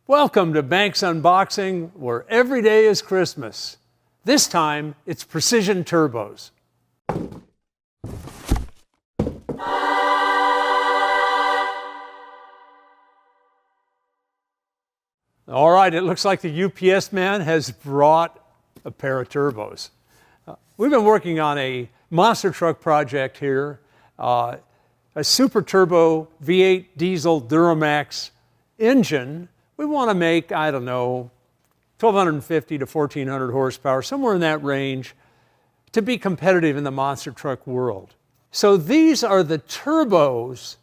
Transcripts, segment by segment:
Welcome to Banks Unboxing, where every day is Christmas. This time, it's precision turbos. All right, it looks like the UPS man has brought a pair of turbos. We've been working on a monster truck project here, a super turbo V8 diesel Duramax engine. We want to make, I don't know, 1,250 to 1,400 horsepower, somewhere in that range, to be competitive in the monster truck world. So these are the turbos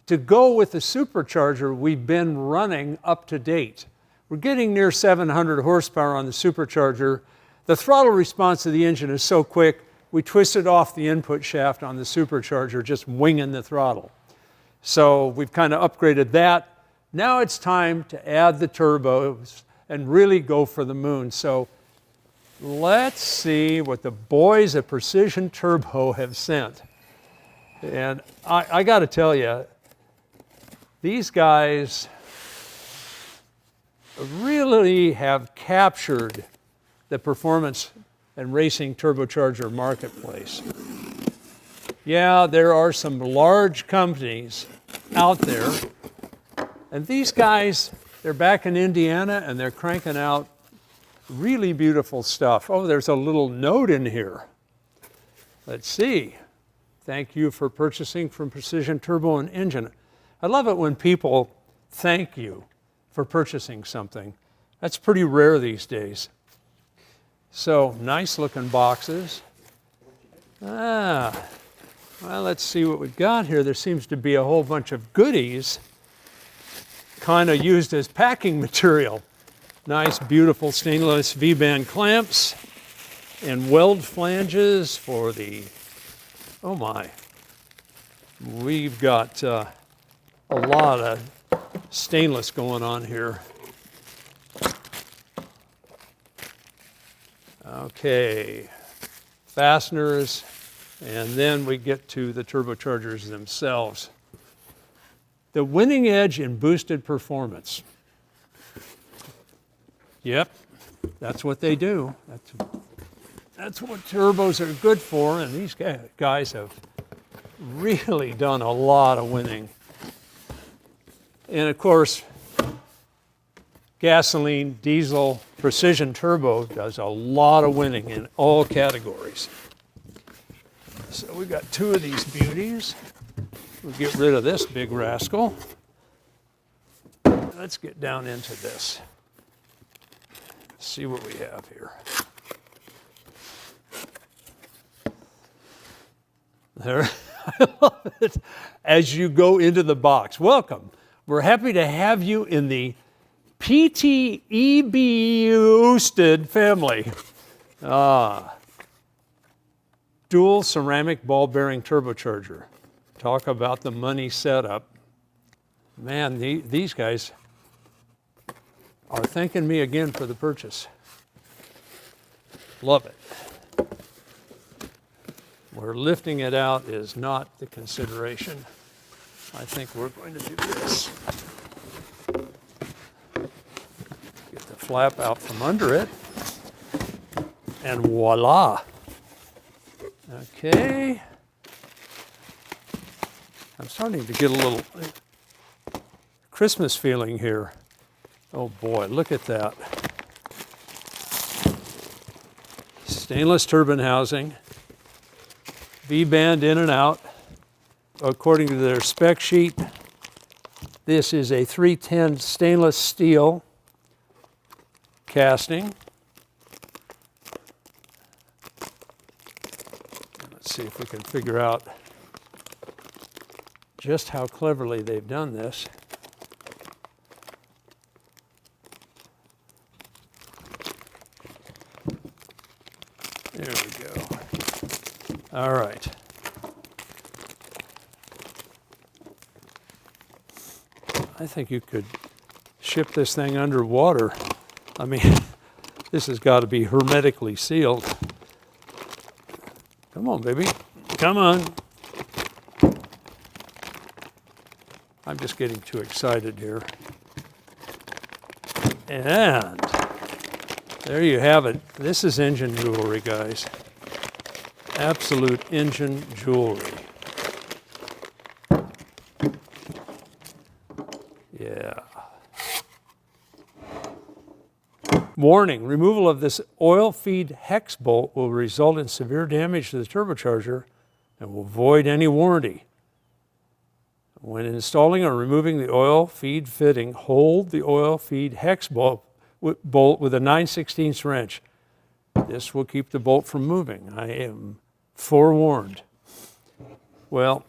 to go with the supercharger we've been running up to date. We're getting near 700 horsepower on the supercharger. The throttle response of the engine is so quick, we twisted off the input shaft on the supercharger, just winging the throttle. So we've kind of upgraded that. Now it's time to add the turbos and really go for the moon. So let's see what the boys at Precision Turbo have sent. And I got to tell you, these guys really have captured the performance and racing turbocharger marketplace. Yeah, there are some large companies out there, and these guys, they're back in Indiana and they're cranking out really beautiful stuff. Oh, there's a little note in here. Let's see. Thank you for purchasing from Precision Turbo and Engine. I love it when people thank you for purchasing something. That's pretty rare these days. So, nice looking boxes. Well, let's see what we've got here. There seems to be a whole bunch of goodies kind of used as packing material. Nice, beautiful stainless V-band clamps and weld flanges for the, oh my, we've got a lot of stainless going on here. Okay, fasteners, and then we get to the turbochargers themselves. The winning edge in boosted performance. Yep, that's what they do. That's what turbos are good for, and these guys have really done a lot of winning. And of course, gasoline, diesel, Precision Turbo does a lot of winning in all categories. So we got two of these beauties. We'll get rid of this big rascal. Let's get down into this. See what we have here. There, I love it. As you go into the box, welcome. We're happy to have you in the PTEB boosted family. Dual ceramic ball bearing turbocharger. Talk about the money setup. Man, these guys are thanking me again for the purchase. Love it. Where lifting it out is not the consideration. I think we're going to do this. Get the flap out from under it. And voila. Okay. I'm starting to get a little Christmas feeling here. Oh boy, look at that. Stainless turbine housing, V-band in and out. According to their spec sheet, this is a 310 stainless steel casting. Let's see if we can figure out just how cleverly they've done this. There we go. All right. I think you could ship this thing underwater. I mean, this has got to be hermetically sealed. Come on, baby. Come on. I'm just getting too excited here. And there you have it. This is engine jewelry, guys. Absolute engine jewelry. Yeah. Warning, removal of this oil feed hex bolt will result in severe damage to the turbocharger and will void any warranty. When installing or removing the oil feed fitting, hold the oil feed hex bolt with a 9/16 wrench. This will keep the bolt from moving. I am forewarned. Well,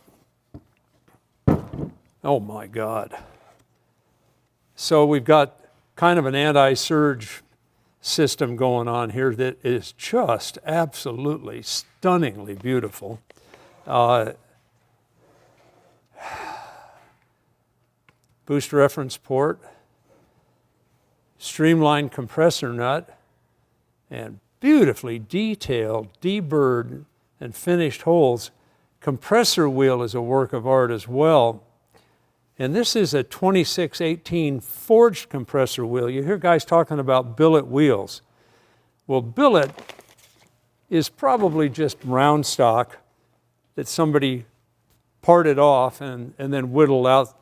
oh my God. So we've got kind of an anti-surge system going on here that is just absolutely stunningly beautiful. Boost reference port, streamlined compressor nut, and beautifully detailed, deburred, and finished holes. Compressor wheel is a work of art as well. And this is a 2618 forged compressor wheel. You hear guys talking about billet wheels. Well, billet is probably just round stock that somebody parted off and then whittled out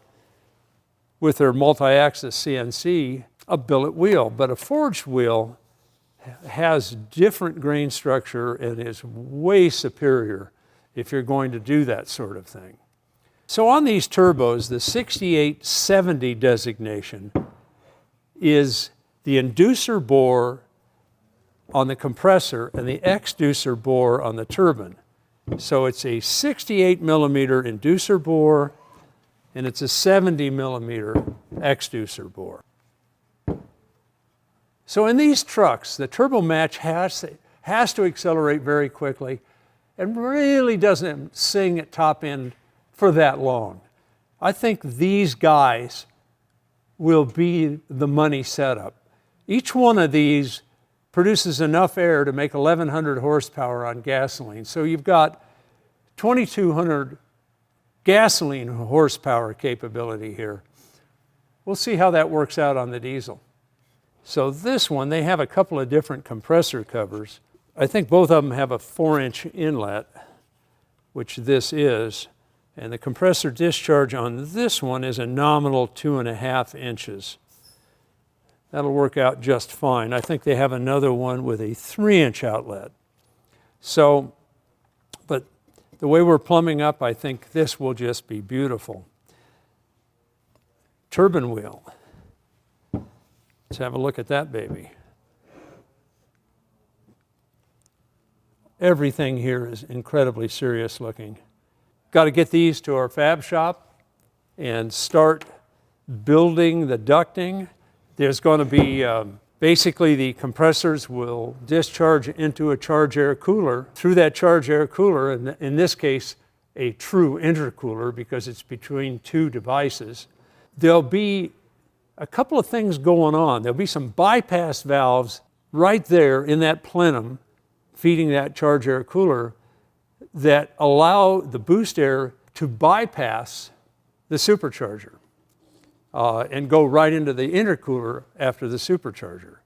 with their multi-axis CNC, a billet wheel. But a forged wheel has different grain structure and is way superior if you're going to do that sort of thing. So on these turbos, the 6870 designation is the inducer bore on the compressor and the exducer bore on the turbine. So it's a 68 millimeter inducer bore and it's a 70 millimeter exducer bore. So in these trucks, the turbo match has to accelerate very quickly and really doesn't sing at top end for that long. I think these guys will be the money setup. Each one of these produces enough air to make 1,100 horsepower on gasoline. So you've got 2,200 gasoline horsepower capability here. We'll see how that works out on the diesel. So this one, they have a couple of different compressor covers. I think both of them have a 4-inch inlet, which this is. And the compressor discharge on this one is a nominal 2.5 inches. That'll work out just fine. I think they have another one with a 3-inch outlet. So, but the way we're plumbing up, I think this will just be beautiful. Turbine wheel. Let's have a look at that baby. Everything here is incredibly serious looking. Got to get these to our fab shop and start building the ducting. There's going to be, basically the compressors will discharge into a charge air cooler. Through that charge air cooler, and in this case, a true intercooler because it's between two devices, there'll be a couple of things going on. There'll be some bypass valves right there in that plenum feeding that charge air cooler that allow the boost air to bypass the supercharger and go right into the intercooler after the supercharger.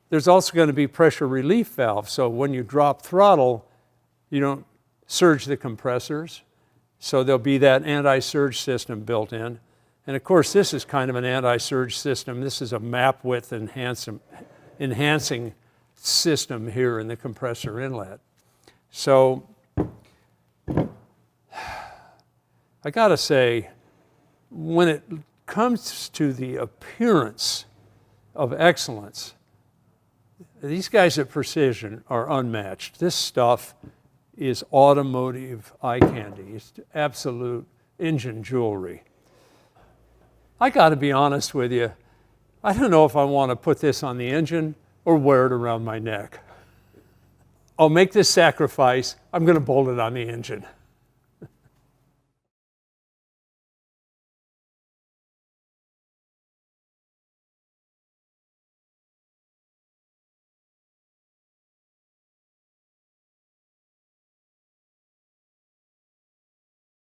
There's also going to be pressure relief valves, so when you drop throttle, you don't surge the compressors. So there'll be that anti-surge system built in. And of course, this is kind of an anti-surge system. This is a map width enhancing system here in the compressor inlet. So I gotta say, when it comes to the appearance of excellence, these guys at Precision are unmatched. This stuff is automotive eye candy. It's absolute engine jewelry. I gotta be honest with you, I don't know if I want to put this on the engine or wear it around my neck. I'll make this sacrifice. I'm going to bolt it on the engine.